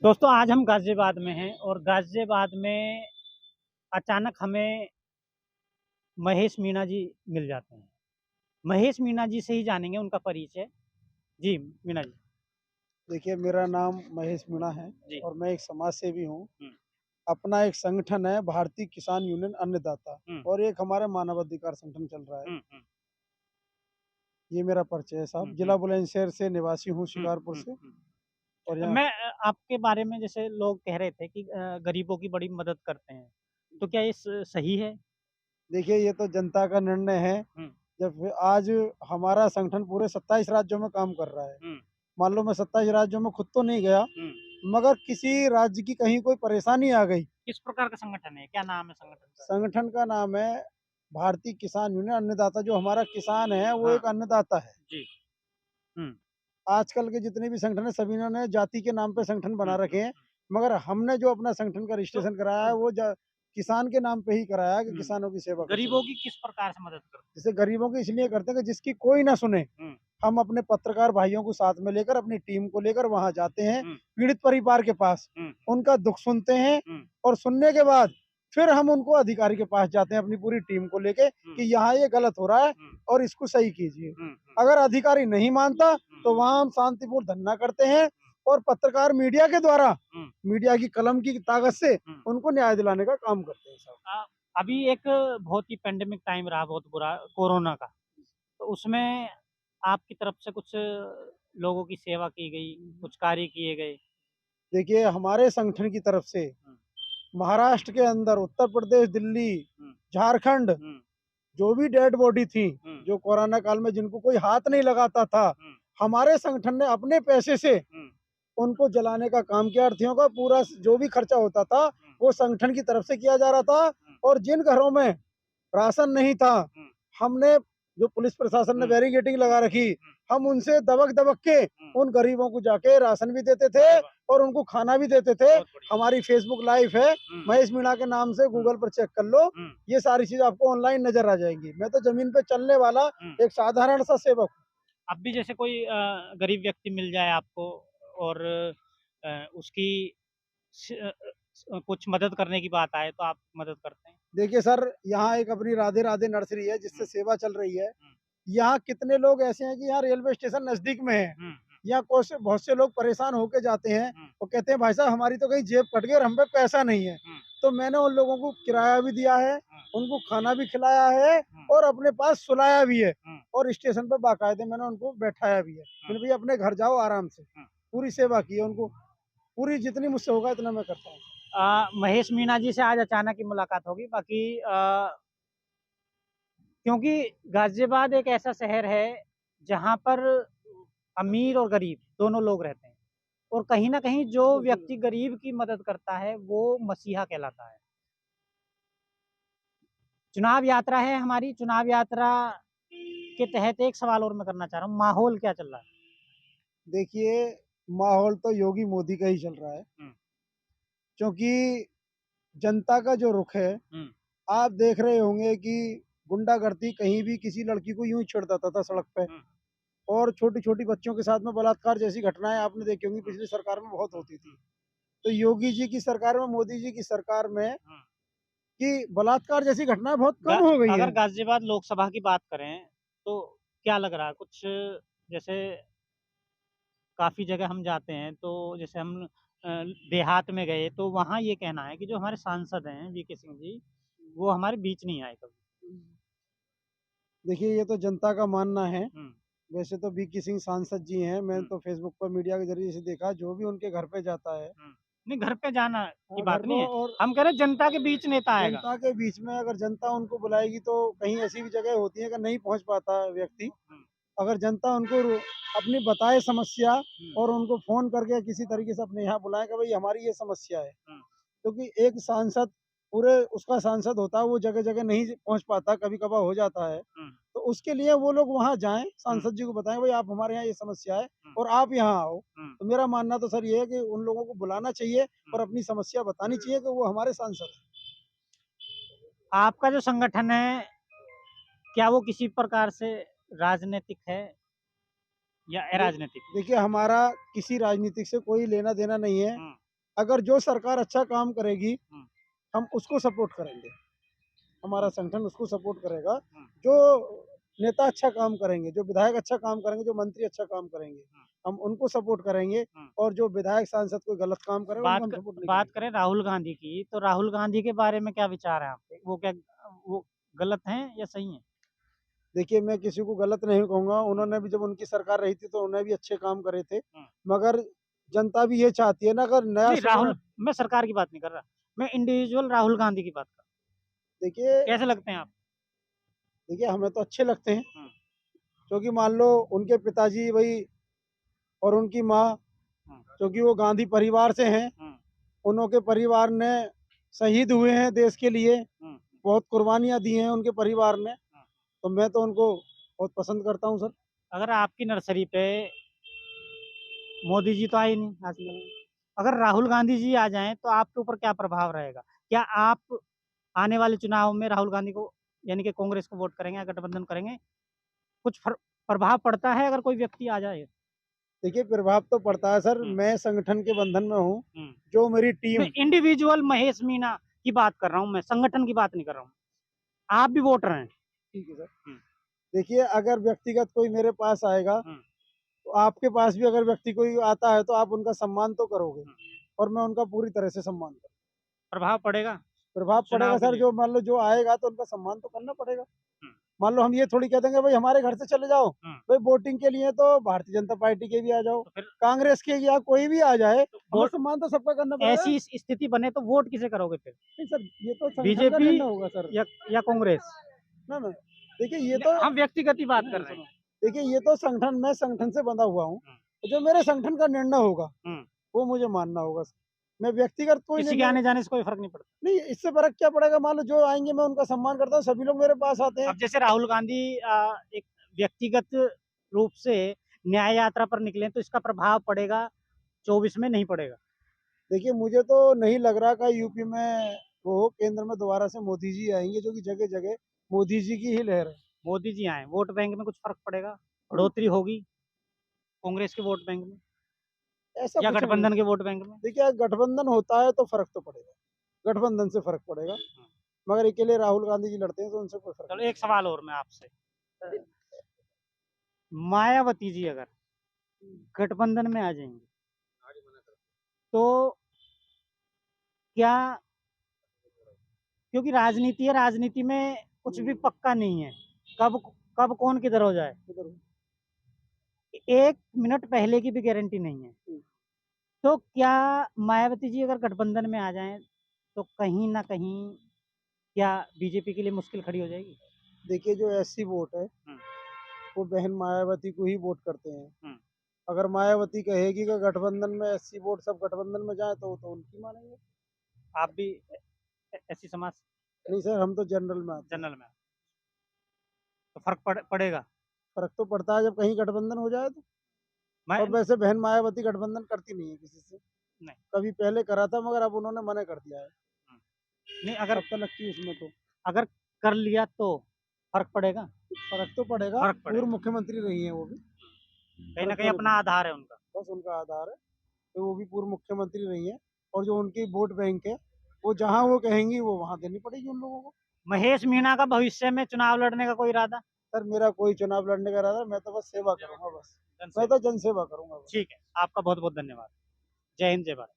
दोस्तों आज हम गाज़ियाबाद में हैं और गाज़ियाबाद में अचानक हमें महेश मीणा जी मिल जाते हैं। महेश मीणा जी से ही जानेंगे उनका परिचय। जी, मीणा जी। देखिए, मेरा नाम महेश मीणा है जी। और मैं एक समाज सेवी हूँ। हुँ, अपना एक संगठन है भारतीय किसान यूनियन अन्नदाता हुँ, और एक हमारा मानवाधिकार संगठन चल रहा है। हुँ, हुँ, ये मेरा परिचय है हुँ, साहब। हुँ, जिला बुलंदशहर से निवासी हूँ, हुँ, शिकारपुर हुँ, से। हुँ। और यहाँ मैं आपके बारे में जैसे लोग कह रहे थे कि गरीबों की बड़ी मदद करते हैं। तो क्या ये सही है? देखिए, ये तो जनता का निर्णय है। हुँ, जब आज हमारा संगठन पूरे 27 राज्यों में काम कर रहा है। हुँ, मान लो मैं 27 राज्यों में खुद तो नहीं गया, हुँ। मगर किसी राज्य की कहीं कोई परेशानी आ गई। किस प्रकार का संगठन है? क्या नाम है संगठन का? संगठन का नाम है भारतीय किसान यूनियन अन्नदाता। जो हमारा किसान है, वो हाँ, एक अन्नदाता है। जी। हुँ, आजकल के जितने भी संगठन हैं, सभी ने जाति के नाम पे संगठन हुँ, बना हुँ, रखे हैं, हुँ। मगर हमने जो अपना संगठन का तो रजिस्ट्रेशन कराया तो है, वो किसान के नाम पे ही कराया है कि किसानों की हुँ, सेवा कर गरीबों सकें। की किस प्रकार से मदद करते जैसे गरीबों की इसलिए करते हैं कि जिसकी कोई ना सुने, हैं? हुँ, हम अपने पत्रकार भाइयों को साथ में लेकर, अपनी टीम को लेकर वहाँ जाते हैं, हुँ, पीड़ित परिवार के पास, हुँ, उनका दुःख सुनते हैं हुँ, और सुनने के बाद फिर हम उनको अधिकारी के पास जाते हैं अपनी पूरी टीम को लेके हुँ, कि यहाँ ये गलत हो रहा है हुँ, और इसको सही कीजिए। हुँ, हुँ, अगर अधिकारी नहीं मानता, हुँ, तो वहाँ हम शांतिपूर्ण धरना करते हैं और पत्रकार मीडिया के द्वारा, हुँ, मीडिया की कलम की ताकत से हुँ। उनको न्याय दिलाने का काम करते हैं साहब। अभी एक बहुत ही पैंडेमिक टाइम रहा बहुत बुरा कोरोना का, तो उसमें आपकी तरफ से कुछ लोगों की सेवा की गई, कुछ कार्य किए गए? देखिए, हमारे संगठन की तरफ से हुँ, महाराष्ट्र के अंदर, उत्तर प्रदेश, दिल्ली, हुँ, झारखंड, हुँ, जो भी डेड बॉडी थी, हुँ, जो कोरोना काल में जिनको कोई हाथ नहीं लगाता था, हुँ, हमारे संगठन ने अपने पैसे से हुँ, उनको जलाने का काम किया। अर्थियों का पूरा जो भी खर्चा होता था, हुँ, वो संगठन की तरफ से किया जा रहा था। हुँ, और जिन घरों में राशन नहीं था, हुँ, हमने, जो पुलिस प्रशासन ने हुँ, बैरिकेडिंग लगा रखी, हुँ, हम उनसे दबक-दबक के हुँ। उन गरीबों को जाके राशन भी देते थे अरे वाह! और उनको खाना भी देते थे। बहुत बढ़िया। हमारी फेसबुक लाइव है, हुँ, महेश मीणा के नाम से हुँ, गूगल पर चेक कर लो। हुँ, ये सारी चीज़ आपको ऑनलाइन नज़र आ जाएँगी। मैं तो ज़मीन पे चलने वाला हुँ। एक साधारण सा सेवक हूँ। अब भी जैसे कोई गरीब व्यक्ति मिल जाए आपको और उसकी कुछ मदद करने की बात आए तो आप मदद करते हैं? देखिए सर, यहाँ एक अपनी राधे राधे नर्सरी है जिससे हुँ, सेवा चल रही है। हुँ, यहाँ कितने लोग ऐसे हैं कि यहाँ रेलवे स्टेशन नज़दीक में है। हुँ, यहाँ बहुत से लोग परेशान होके जाते हैं, हुँ, वो कहते हैं भाई साहब हमारी तो कहीं जेब कट गई और हम पे पैसा नहीं है। हुँ, तो मैंने उन लोगों को किराया भी दिया है, हुँ, उनको खाना भी खिलाया है हुँ, और अपने पास सुलाया भी है हुँ, और स्टेशन पे बाकायदे मैंने उनको बैठाया भी है। हुँ, मैंने भैया अपने घर जाओ आराम से। हुँ। पूरी सेवा की है उनको, पूरी जितनी मुझसे होगा इतना मैं करता हूँ। महेश मीणा जी से आज अचानक ही मुलाकात होगी बाकी क्योंकि गाज़ियाबाद एक ऐसा शहर है जहाँ पर अमीर और गरीब दोनों लोग रहते हैं और कहीं न कहीं जो व्यक्ति गरीब की मदद करता है वो मसीहा कहलाता है। चुनाव यात्रा है हमारी, चुनाव यात्रा के तहत एक सवाल और मैं करना चाह रहा हूँ, माहौल क्या चल रहा है? देखिए, माहौल तो योगी मोदी का ही चल रहा है, हुँ, क्योंकि जनता का जो रुख है, हुँ, आप देख रहे होंगे कि गुंडागर्दी कहीं भी किसी लड़की को यूँ ही छोड़ देता था सड़क पे हुँ, और छोटी-छोटी बच्चों के साथ में बलात्कार जैसी घटनाएँ आपने देखी होंगी, हुँ, पिछली सरकार में बहुत हुँ, होती थी। हुँ, तो योगी जी की सरकार में, मोदी जी की सरकार में हुँ। कि बलात्कार जैसी घटनाएँ बहुत गा कम हो गई अगर हैं। गाज़ियाबाद लोकसभा की बात करें, तो क्या लग रहा है? कुछ जैसे काफ़ी जगह हम जाते हैं, तो जैसे हम देहात में गए, तो वहाँ ये कहना है कि जो हमारे सांसद हैं, वीके सिंह जी, वो हमारे बीच नहीं आए कभी। देखिए, ये तो जनता का मानना है। हुँ, वैसे तो वीके सिंह सांसद जी हैं, मैंने हुँ, तो फेसबुक पर मीडिया के ज़रिए से देखा, जो भी उनके घर पे जाता है, हुँ। नहीं, घर पे जाना की घर बात पे नहीं है। और हम कह रहे हैं जनता के बीच नेता आएगा। जनता के बीच में अगर जनता उनको बुलाएगी, तो कहीं ऐसी भी जगह होती है कि नहीं पहुँच पाता व्यक्ति। हुँ, अगर जनता उनको अपनी बताए समस्या हुँ, और उनको फ़ोन करके किसी तरीके से अपने यहाँ बुलाएँ कि भई हमारी ये समस्या है। हुँ, क्योंकि एक सांसद पूरे उसका सांसद होता है, वो जगह-जगह नहीं पहुँच पाता, कभी-कभार हो जाता है। हुँ, तो उसके लिए वो लोग वहाँ जाएँ, हुँ, सांसद जी को बताएँ, भई आप हमारे यहाँ ये समस्या है हुँ, और आप यहाँ आओ। हुँ, तो मेरा मानना तो सर ये है कि उन लोगों को बुलाना चाहिए हुँ। और अपनी समस्या बतानी चाहिए कि वो हमारे सांसद हैं। आपका जो संगठन है, क्या वो किसी प्रकार से राजनैतिक है या दे अराजनैतिक? देखिए, हमारा किसी राजनीतिक से कोई लेना-देना नहीं है। हुँ, अगर जो सरकार अच्छा काम करेगी, हुँ, हम उसको सपोर्ट करेंगे। हमारा संगठन उसको सपोर्ट करेगा। हुँ, जो नेता अच्छा काम करेंगे, जो विधायक अच्छा काम करेंगे, जो मंत्री अच्छा काम करेंगे, हुँ, हम उनको सपोर्ट करेंगे हुँ। और जो विधायक, सांसद कोई गलत काम करेगा, उनको हम सपोर्ट नहीं बात करेंगे। करें राहुल गांधी की, तो राहुल गांधी के बारे में क्या विचार हैं आपके? वो गलत हैं या सही हैं? देखिए, मैं किसी को गलत नहीं कहूँगा, हुँ, उन्होंने भी जब उनकी सरकार रही थी, तो उन्होंने भी अच्छे काम करे थे। हुँ। मगर जनता भी ये चाहती है ना, अगर नया नहीं, सुपर मैं सरकार की बात नहीं कर रहा। मैं इंडिविजुअल राहुल गांधी की बात कर रहा देखिए हूँ। कैसे लगते हैं आप? देखिए, हमें तो अच्छे लगते हैं, हुँ, क्योंकि मान लो उनके पिताजी वही और उनकी माँ, हुँ, क्योंकि वो गांधी परिवार से हैं, हुँ, उन्हों के परिवार ने शहीद हुए हैं देश के लिए, हुँ, बहुत कुर्बानियाँ दी हैं उनके परिवार ने, हुँ। तो मैं तो उनको बहुत पसंद करता हूँ सर। अगर आपकी नर्सरी पे मोदी जी तो आए नहीं आज तक। अगर राहुल गांधी जी आ जाएँ तो आपके ऊपर क्या प्रभाव रहेगा? क्या आप आने वाले चुनाव में राहुल गांधी को यानी कि कांग्रेस को वोट करेंगे या गठबंधन करेंगे? कुछ प्रभाव पड़ता है अगर कोई व्यक्ति आ जाए? देखिए, प्रभाव तो पड़ता है सर, हुँ, मैं संगठन के बंधन में हूँ, हुँ। जो मेरी मैं टीम इंडिविजुअल महेश मीणा की बात कर रहा हूँ मैं, संगठन की बात नहीं कर रहा हूँ। आप भी वोटर हैं। ठीक है सर। हुँ, देखिए, अगर व्यक्तिगत कोई मेरे पास आएगा, हुँ, तो आपके पास भी अगर व्यक्ति कोई आता है, तो आप उनका सम्मान तो करोगे हुँ। और मैं उनका पूरी तरह से सम्मान करूँगा। प्रभाव पड़ेगा प्रभाव पड़ेगा चुनाव के सर, लिए? जो मान लो जो आएगा तो उनका सम्मान तो करना पड़ेगा। हुँ, मान लो हम ये थोड़ी कह देंगे भाई हमारे घर से चले जाओ, हुँ। भाई वोटिंग के लिए तो भारतीय जनता पार्टी के भी आ जाओ, तो फिर कांग्रेस के या कोई भी आ जाए, तो हमें वोट सम्मान तो सबका करना पड़ेगा। ऐसी स्थिति बने तो वोट किसे करोगे फिर? नहीं सर, ये तो संगठन का बीजेपी निर्णय होगा सर। या कांग्रेस? ना, ना, देखिए ये तो हम व्यक्तिगत ही बात कर नहीं रहे हैं। सुनो, देखिए ये तो संगठन, मैं संगठन से बंधा हुआ हूँ, हुँ, तो जो मेरे संगठन का निर्णय होगा, हुँ। वो मुझे मानना होगा सर। मैं व्यक्तिगत कोई किसी के निर्णय आने-जाने से कोई फ़र्क नहीं पड़ता। नहीं, इससे फ़र्क क्या पड़ेगा, मान लो जो आएँगे मैं उनका सम्मान करता हूँ, सभी लोग मेरे पास आते हैं। अब जैसे राहुल गांधी एक व्यक्तिगत रूप से न्याय यात्रा पर निकले तो इसका प्रभाव पड़ेगा 24 में नहीं पड़ेगा। देखिए, मुझे तो नहीं लग रहा कि यूपी में वो हो, केंद्र में दोबारा से मोदी जी आएँगे, जो कि जगह-जगह मोदी जी की ही लहर है। मोदी जी आए, वोट बैंक में कुछ फ़र्क पड़ेगा? नहीं, बढ़ोतरी होगी कांग्रेस के वोट बैंक में ऐसा या कुछ नहीं है। गठबंधन के वोट बैंक में? देखिए, अगर गठबंधन होता है तो फ़र्क तो पड़ेगा, गठबंधन से फ़र्क पड़ेगा, हुँ, मगर अकेले राहुल गांधी जी लड़ते हैं तो उनसे कोई फ़र्क चलो नहीं एक सवाल और मैं आपसे। मायावती जी अगर गठबंधन में आ जाएँगी, तो क्या क्योंकि राजनीति है, राजनीति में कुछ भी पड़ेगा। पक्का नहीं है। कब कब कौन किधर हो जाए, हुँ, 1 मिनट पहले की भी गारंटी नहीं है। हुँ। तो क्या मायावती जी अगर गठबंधन में आ जाएँ, तो कहीं न कहीं क्या बीजेपी के लिए मुश्किल खड़ी हो जाएगी? देखिए, जो एससी वोट है, हुँ, वो बहन मायावती को ही वोट करते हैं। हुँ। अगर मायावती कहेगी कि गठबंधन में एससी वोट सब गठबंधन में जाएँ, तो वो तो उनकी मानेंगे। आप भी एससी समाज नहीं सर, हम तो जनरल में आते हैं। जनरल में, तो फ़र्क पड़ेगा। फ़र्क तो पड़ता है जब कहीं गठबंधन हो जाए तो। मैं और वैसे बहन मायावती गठबंधन करती नहीं है किसी से। नहीं, कभी पहले करा था, मगर अब उन्होंने मना कर दिया है। हुँ। नहीं अगर अब तो लगती है उसमें तो। अगर कर लिया तो फ़र्क पड़ेगा? फ़र्क तो पड़ेगा, फ़र्क पूर्व पड़ेगा। मुख्यमंत्री रही हैं वो भी। कहीं न फ़र्क कहीं तो नहीं अपना पड़ेगा, आधार है उनका। बस उनका आधार है। तो वो भी पूर्व मुख्यमंत्री रही हैं और जो उनकी वोट बैंक है, वो जहाँ वो कहेंगी वो वहाँ देनी पड़ेगी उन लोगों को। महेश मीणा का भविष्य में चुनाव लड़ने का कोई इरादा? सर, मेरा कोई चुनाव लड़ने का इरादा, मैं तो बस सेवा करूँगा बस। मैं जनसेवा। तो जनसेवा करूँगा बस। ठीक है, आपका बहुत-बहुत धन्यवाद। जय हिंद, जय भारत।